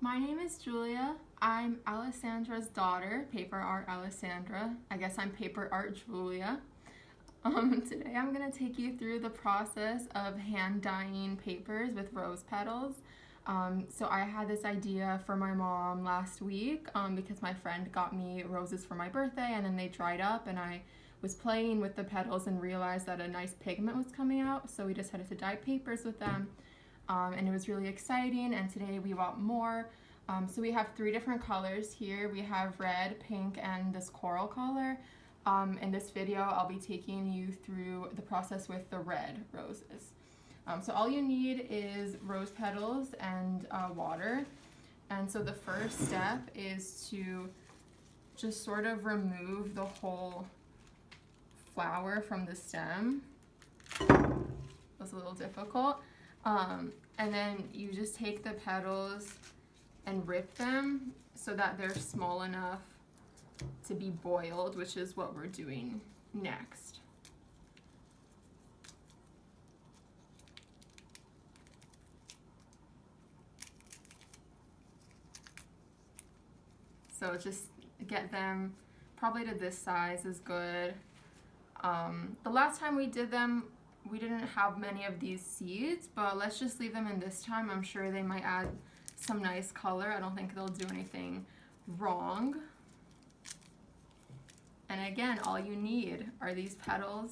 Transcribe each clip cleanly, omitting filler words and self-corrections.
My name is Julia. I'm Alessandra's daughter, Paper Art Alessandra. I guess I'm Paper Art Julia. Today I'm going to take you through the process of hand dyeing papers with rose petals. So I had this idea for my mom last week because my friend got me roses for my birthday and then they dried up, and I was playing with the petals and realized that a nice pigment was coming out, so we decided to dye papers with them. And it was really exciting, and today we bought more. So we have 3 different colors here. We have red, pink, and this coral color. In this video, I'll be taking you through the process with the red roses. So all you need is rose petals and water. And so the first step is to just sort of remove the whole flower from the stem. It was a little difficult. And then you just take the petals and rip them so that they're small enough to be boiled, which is what we're doing next. So just get them probably to this size is good. The last time we did them, we didn't have many of these seeds, but let's just leave them in this time. I'm sure they might add some nice color. I don't think they'll do anything wrong. And again, all you need are these petals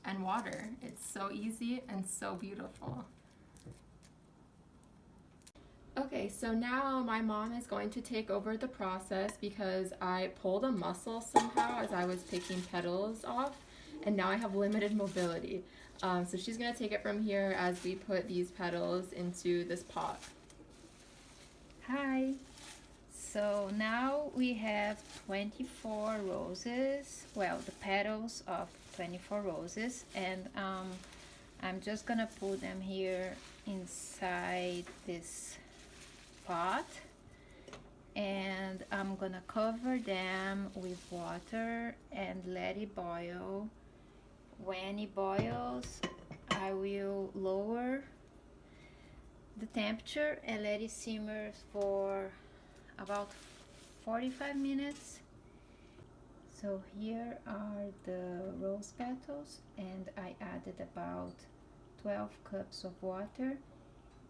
and water. It's so easy and so beautiful. Okay, so now my mom is going to take over the process because I pulled a muscle somehow as I was picking petals off, and now I have limited mobility. So she's gonna take it from here as we put these petals into this pot. Hi. So now we have 24 roses, well, the petals of 24 roses, and I'm just gonna put them here inside this pot, and I'm gonna cover them with water and let it boil. When it boils, I will lower the temperature and let it simmer for about 45 minutes. So here are the rose petals, and I added about 12 cups of water,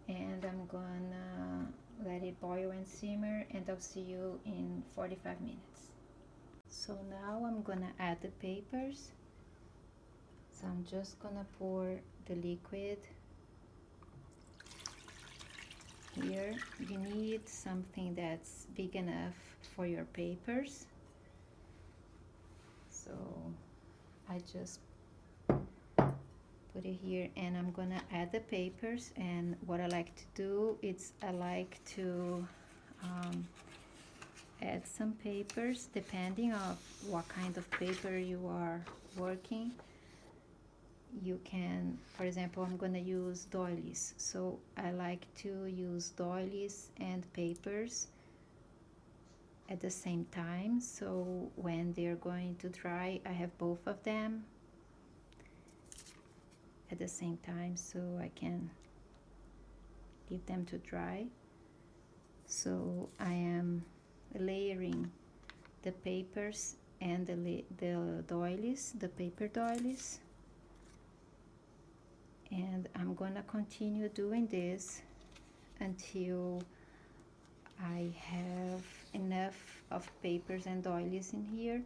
and I'm gonna let it boil and simmer, and I'll see you in 45 minutes. So now I'm gonna add the papers. So I'm just gonna pour the liquid here. You need something that's big enough for your papers. So I just put it here, and I'm gonna add the papers. And what I like to do is I like to add some papers depending on what kind of paper you are working. You can, for example, I'm gonna use doilies, so I like to use doilies and papers at the same time, so when they're going to dry, I have both of them at the same time, so I can leave them to dry. So I am layering the papers and the doilies, the paper doilies, and I'm gonna continue doing this until I have enough of papers and doilies in here,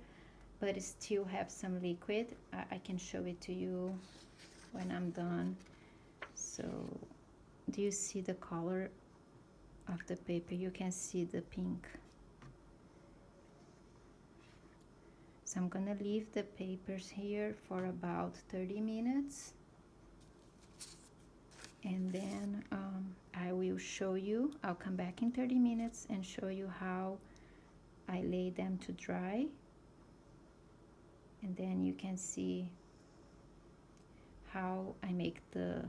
but it still have some liquid. I can show it to you when I'm done. So do you see the color of the paper? You can see the pink. So I'm gonna leave the papers here for about 30 minutes. And then I will show you, I'll come back in 30 minutes and show you how I lay them to dry. And then you can see how I make the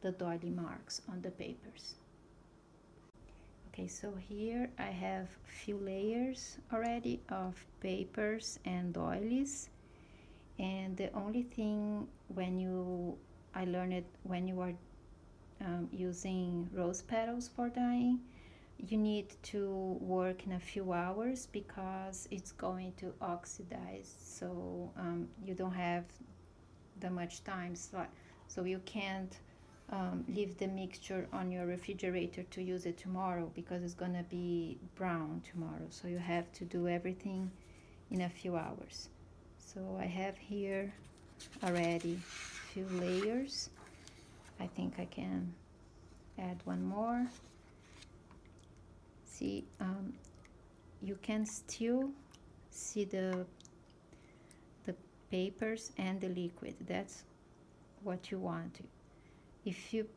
doily marks on the papers. Okay, so here I have a few layers already of papers and doilies. And the only thing I learned when you are using rose petals for dyeing, you need to work in a few hours because it's going to oxidize, so you don't have that much time, so you can't leave the mixture on your refrigerator to use it tomorrow because it's gonna be brown tomorrow. So you have to do everything in a few hours. So I have here already a few layers. I think I can add one more. See, you can still see the papers and the liquid. That's what you want. If you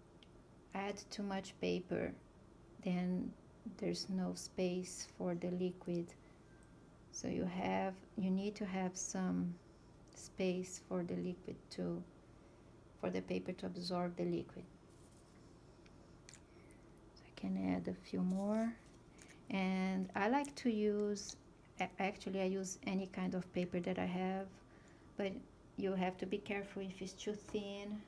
add too much paper, then there's no space for the liquid. So you need to have some space for the liquid for the paper to absorb the liquid. So I can add a few more. And I like to use, actually I use any kind of paper that I have, but you have to be careful if it's too thin.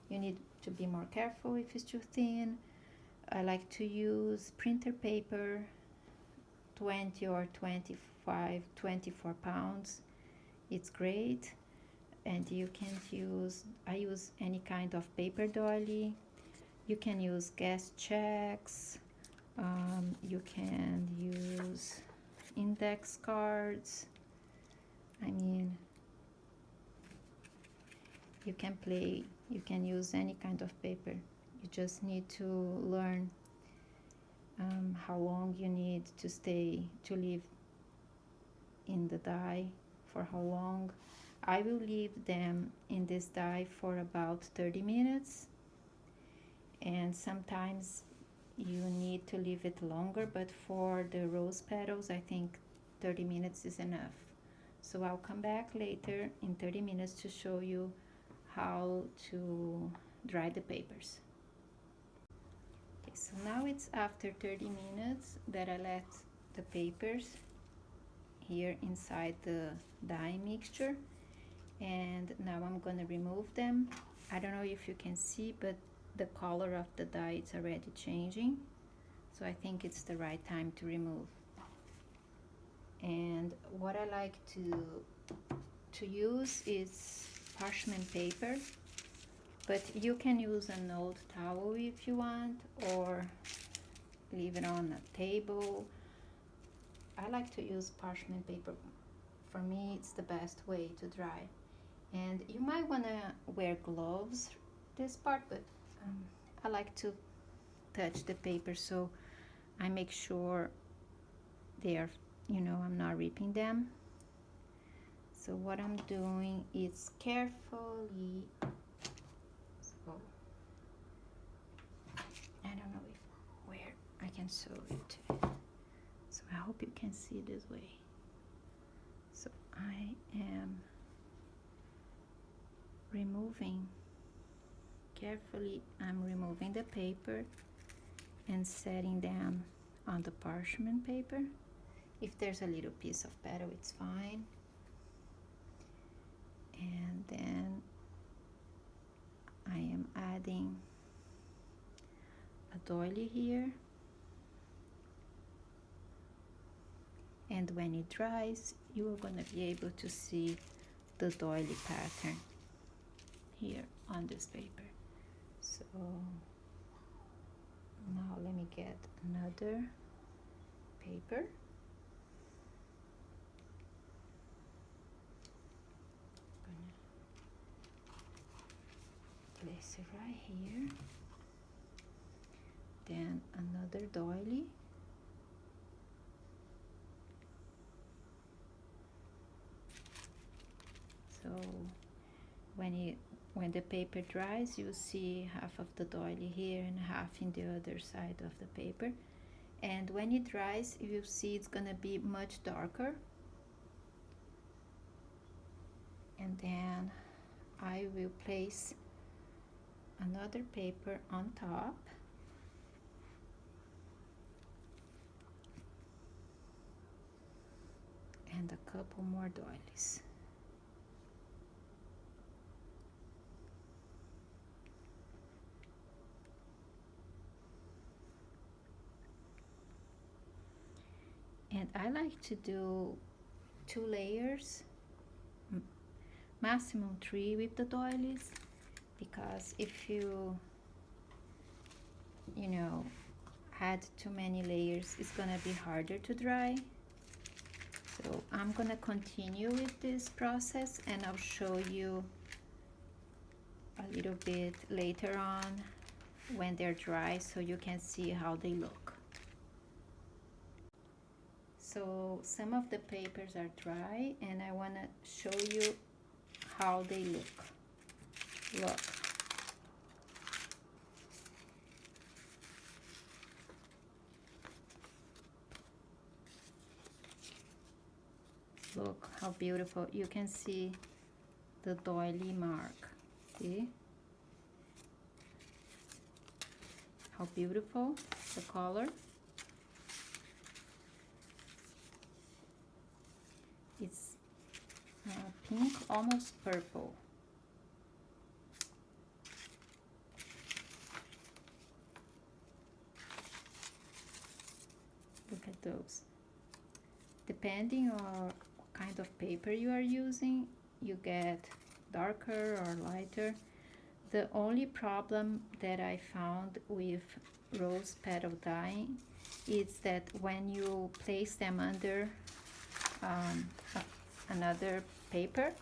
You need to be more careful if it's too thin. I like to use printer paper, 20 or 25, 24 pounds. It's great. And you can I use any kind of paper doily. You can use gas checks. You can use index cards. I mean, you can use any kind of paper. You just need to learn how long you need to leave in the dye, for how long. I will leave them in this dye for about 30 minutes, and sometimes you need to leave it longer, but for the rose petals I think 30 minutes is enough. So I'll come back later in 30 minutes to show you how to dry the papers. Okay, so now it's after 30 minutes that I let the papers here inside the dye mixture, and now I'm gonna remove them. I don't know if you can see, but the color of the dye is already changing, so I think it's the right time to remove. And what I like to use is parchment paper, but you can use an old towel if you want, or leave it on a table. I like to use parchment paper. For me, it's the best way to dry. And you might want to wear gloves this part, but I like to touch the paper, so I make sure they are, I'm not ripping them. So what I'm doing is carefully, so I don't know where I can show it. So I hope you can see this way. So I am carefully I'm removing the paper and setting them on the parchment paper. If there's a little piece of petal, it's fine. And then I am adding a doily here, and when it dries you are going to be able to see the doily pattern here on this paper. So now let me get another paper. Place it right here, then another doily, so when the paper dries you see half of the doily here and half in the other side of the paper, and when it dries you'll see it's gonna be much darker. And then I will place another paper on top, and a couple more doilies. And I like to do 2 layers, maximum 3 with the doilies, because if you know, add too many layers, it's gonna be harder to dry. So I'm gonna continue with this process, and I'll show you a little bit later on when they're dry, so you can see how they look. So some of the papers are dry, and I want to show you how they look. Look. Look how beautiful. You can see the doily mark. See? How beautiful the color. It's pink, almost purple. Look at those. Depending on what kind of paper you are using, you get darker or lighter. The only problem that I found with rose petal dyeing is that when you place them under another paper,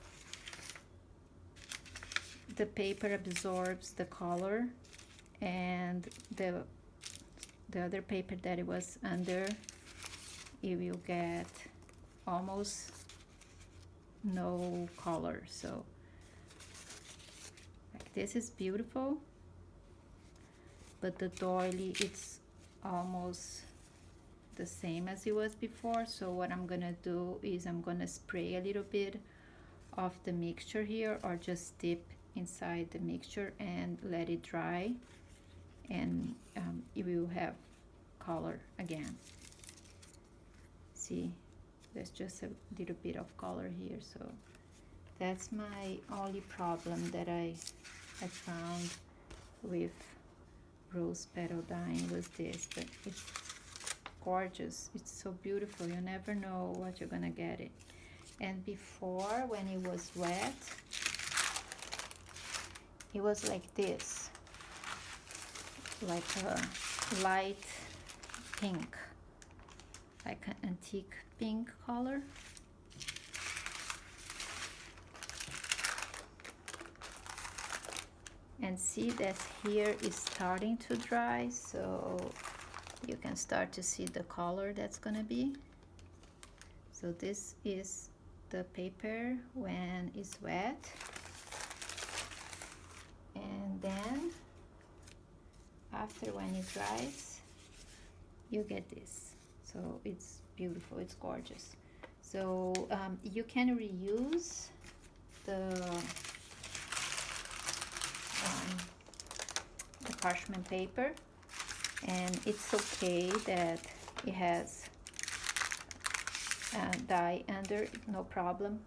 the paper absorbs the color, and the other paper that it was under, you will get almost no color. So like this is beautiful, but the doily, it's almost the same as it was before. So what I'm gonna do is I'm gonna spray a little bit of the mixture here, or just dip inside the mixture and let it dry, and it will have color again. See, there's just a little bit of color here. So that's my only problem that I found with rose petal dyeing was this, but it's gorgeous. It's so beautiful. You never know what you're gonna get it. And before, when it was wet, it was like this, like a light pink, like an antique pink color. And see that here is starting to dry, so you can start to see the color that's gonna be. So this is the paper when it's wet, and then after, when it dries, you get this. So it's beautiful, it's gorgeous. So you can reuse the parchment paper, and it's okay that it has dye under, no problem.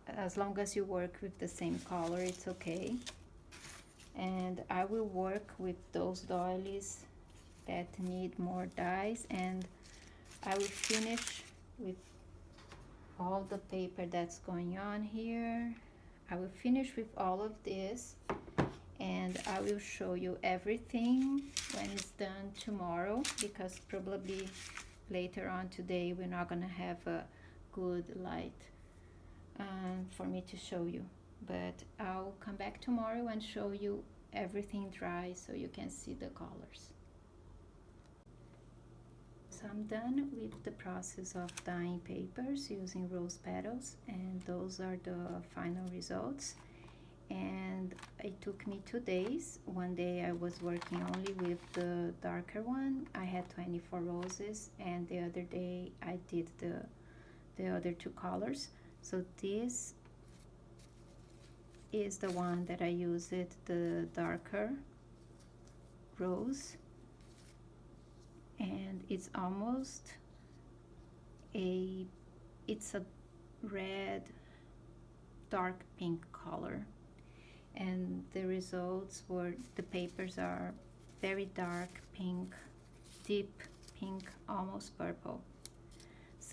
As long as you work with the same color, it's okay. And I will work with those doilies that need more dyes, and I will finish with all the paper that's going on here. I will finish with all of this, and I will show you everything when it's done tomorrow, because probably later on today we're not gonna have a good light for me to show you, but I'll come back tomorrow and show you everything dry so you can see the colors. So I'm done with the process of dyeing papers using rose petals, and those are the final results. And it took me 2 days. One day I was working only with the darker one. I had 24 roses, and the other day I did the other 2 colors. So this is the one that I used, the darker rose, and it's almost it's a red dark pink color, and the results were, the papers are very dark pink, deep pink, almost purple.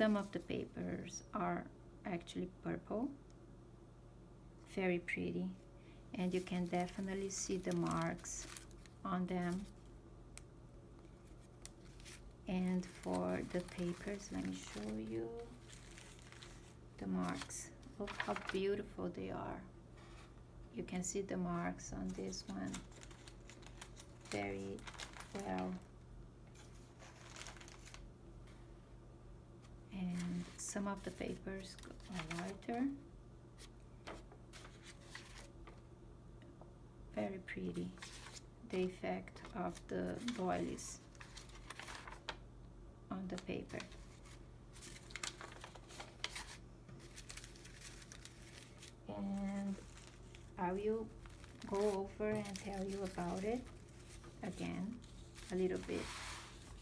some of the papers are actually purple, very pretty, and you can definitely see the marks on them. And for the papers, let me show you the marks. Look how beautiful they are. You can see the marks on this one very well. And some of the papers are lighter. Very pretty. The effect of the doilies on the paper. And I will go over and tell you about it again a little bit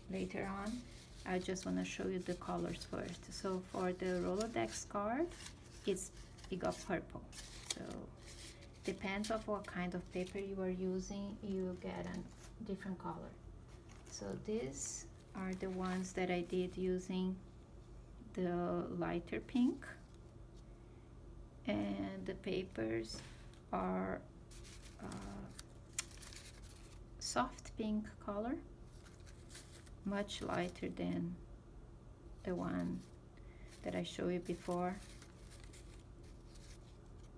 later on. I just want to show you the colors first. So for the Rolodex card, it got purple. So depends on what kind of paper you are using, you get a different color. So these are the ones that I did using the lighter pink, and the papers are soft pink color, much lighter than the one that I showed you before,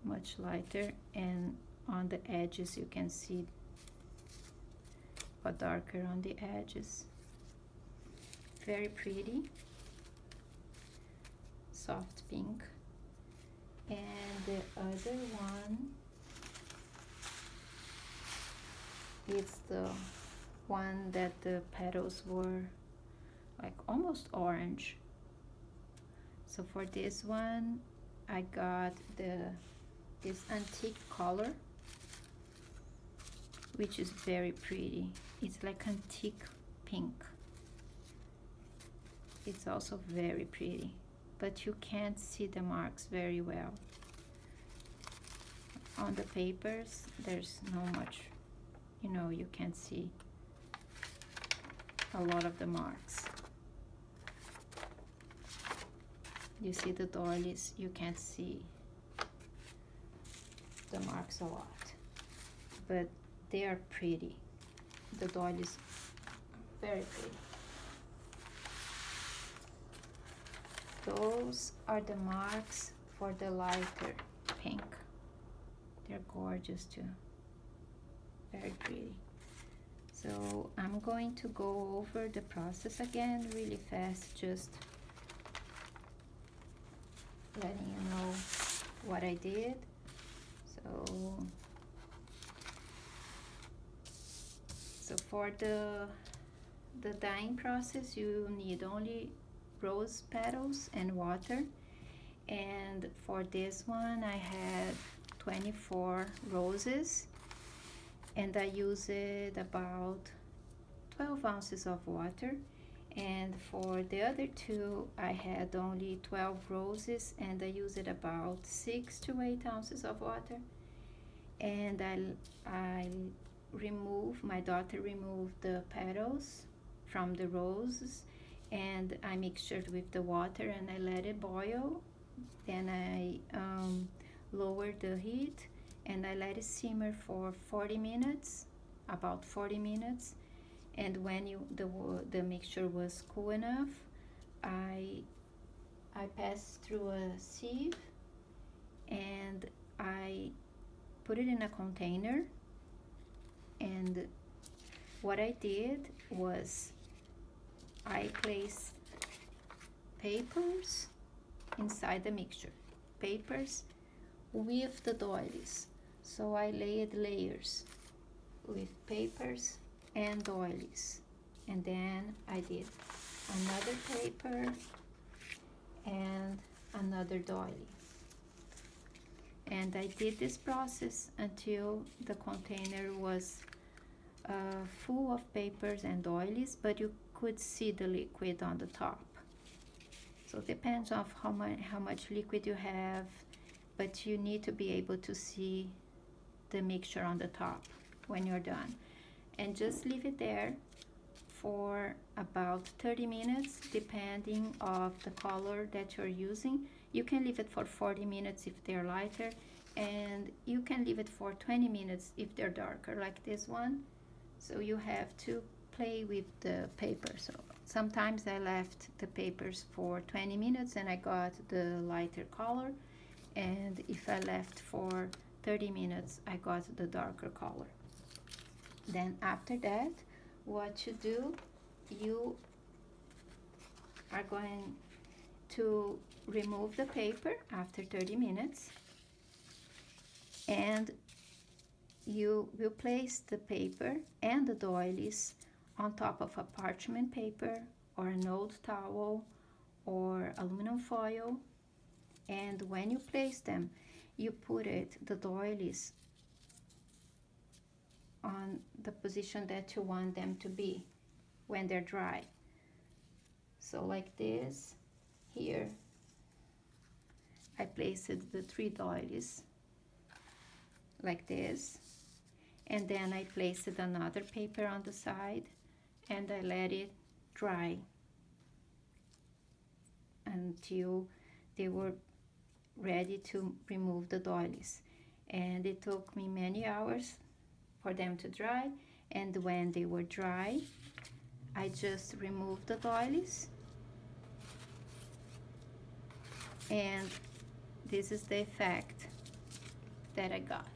much lighter, and on the edges you can see a darker on the edges. Very pretty, soft pink. And the other one is the one that the petals were like almost orange. So for this one I got this antique color, which is very pretty. It's like antique pink. It's also very pretty, but you can't see the marks very well. On the papers, there's no much, you can't see a lot of the marks. You see the doilies, you can't see the marks a lot, but they are pretty. The doilies, very pretty. Those are the marks for the lighter pink. They're gorgeous too. Very pretty. So I'm going to go over the process again really fast, just letting you know what I did. So for the dyeing process, you need only rose petals and water. And for this one I had 24 roses, and I used about 12 ounces of water. And for the other two I had only 12 roses, and I used about 6 to 8 ounces of water. And my daughter removed the petals from the roses, and I mixed it with the water and I let it boil. Then I lowered the heat and I let it simmer for 40 minutes, about 40 minutes. And when the mixture was cool enough, I passed through a sieve and I put it in a container. And what I did was I placed papers inside the mixture, papers with the doilies. So I laid layers with papers and doilies, and then I did another paper and another doily. And I did this process until the container was full of papers and doilies, but you could see the liquid on the top. So it depends on how much liquid you have, but you need to be able to see the mixture on the top when you're done. And just leave it there for about 30 minutes depending of the color that you're using. You can leave it for 40 minutes if they're lighter, and you can leave it for 20 minutes if they're darker, like this one. So you have to play with the paper. So sometimes I left the papers for 20 minutes and I got the lighter color, and if I left for 30 minutes I got the darker color. Then after that, what you do, you are going to remove the paper after 30 minutes, and you will place the paper and the doilies on top of a parchment paper or an old towel or aluminum foil. And when you place them, you put the doilies on the position that you want them to be when they're dry. So like this, here I placed the 3 doilies like this, and then I placed another paper on the side and I let it dry until they were ready to remove the doilies. And it took me many hours for them to dry, and when they were dry I just removed the doilies, and this is the effect that I got.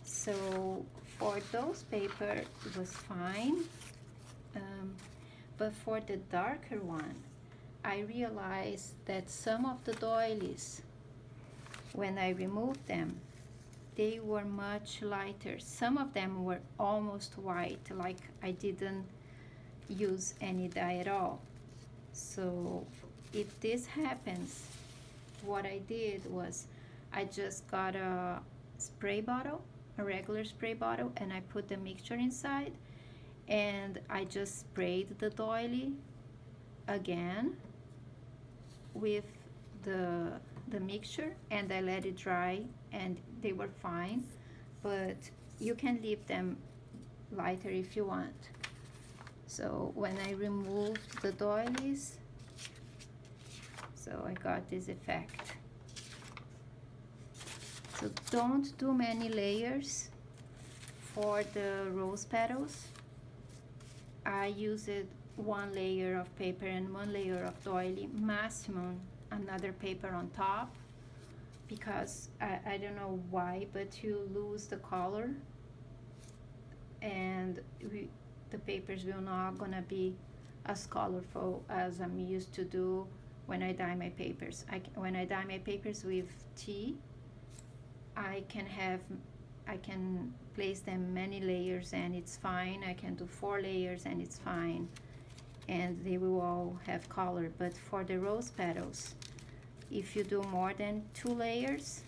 So for those paper it was fine, but for the darker one I realized that some of the doilies, when I removed them, they were much lighter. Some of them were almost white, like I didn't use any dye at all. So if this happens, what I did was I just got a spray bottle, a regular spray bottle, and I put the mixture inside, and I just sprayed the doily again with the mixture, and I let it dry, and they were fine. But you can leave them lighter if you want. So when I removed the doilies, so I got this effect. So don't do many layers for the rose petals. I used 1 layer of paper and 1 layer of doily, maximum another paper on top, because I don't know why, but you lose the color, and the papers will not gonna be as colorful as I'm used to do when I dye my papers. When I dye my papers with tea, I can place them many layers and it's fine. I can do 4 layers and it's fine, and they will all have color. But for the rose petals, if you do more than 2 layers,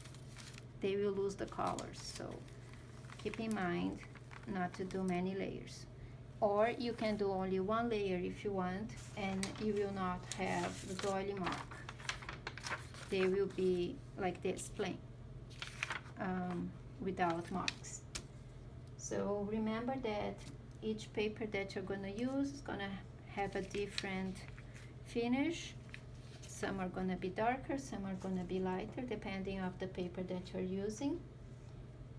they will lose the colors. So keep in mind not to do many layers. Or you can do only 1 layer if you want, and you will not have the doily mark. They will be like this, plain, without marks. So remember that each paper that you're gonna use is gonna have a different finish. Some are gonna be darker, some are gonna be lighter, depending on the paper that you're using.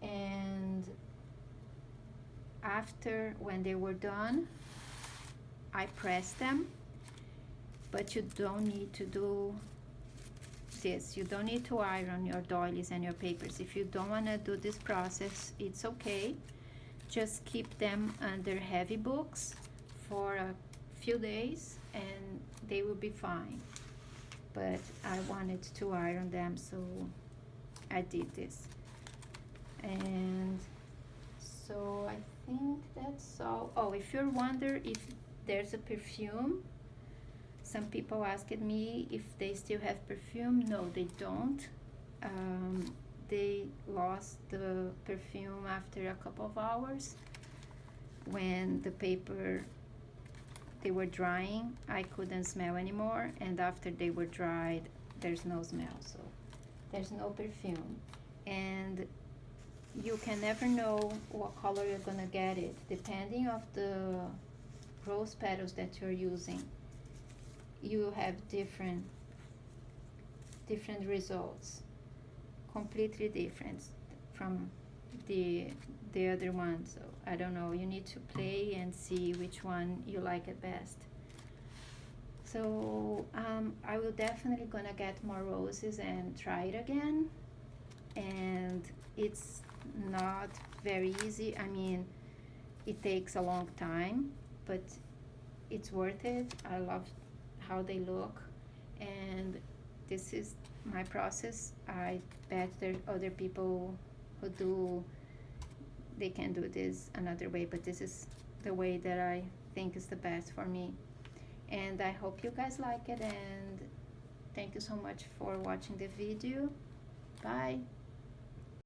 And after, when they were done, I pressed them, but you don't need to do this. You don't need to iron your doilies and your papers. If you don't want to do this process, it's okay. Just keep them under heavy books for a few days and they will be fine. But I wanted to iron them, so I did this. And so I think that's all. Oh, if you're wondering if there's a perfume, some people asked me if they still have perfume. No, they don't. They lost the perfume after a couple of hours. When the paper, they were drying, I couldn't smell anymore, and after they were dried, there's no smell, so there's no perfume. And you can never know what color you're gonna get it. Depending of the rose petals that you're using, you have different results, completely different from the other one. So I don't know, you need to play and see which one you like it best. So I will definitely gonna get more roses and try it again. And it's not very easy. I mean, it takes a long time, but it's worth it. I love how they look, and this is my process. I bet there are other people who do, they can do this another way, but this is the way that I think is the best for me. And I hope you guys like it, and thank you so much for watching the video. Bye.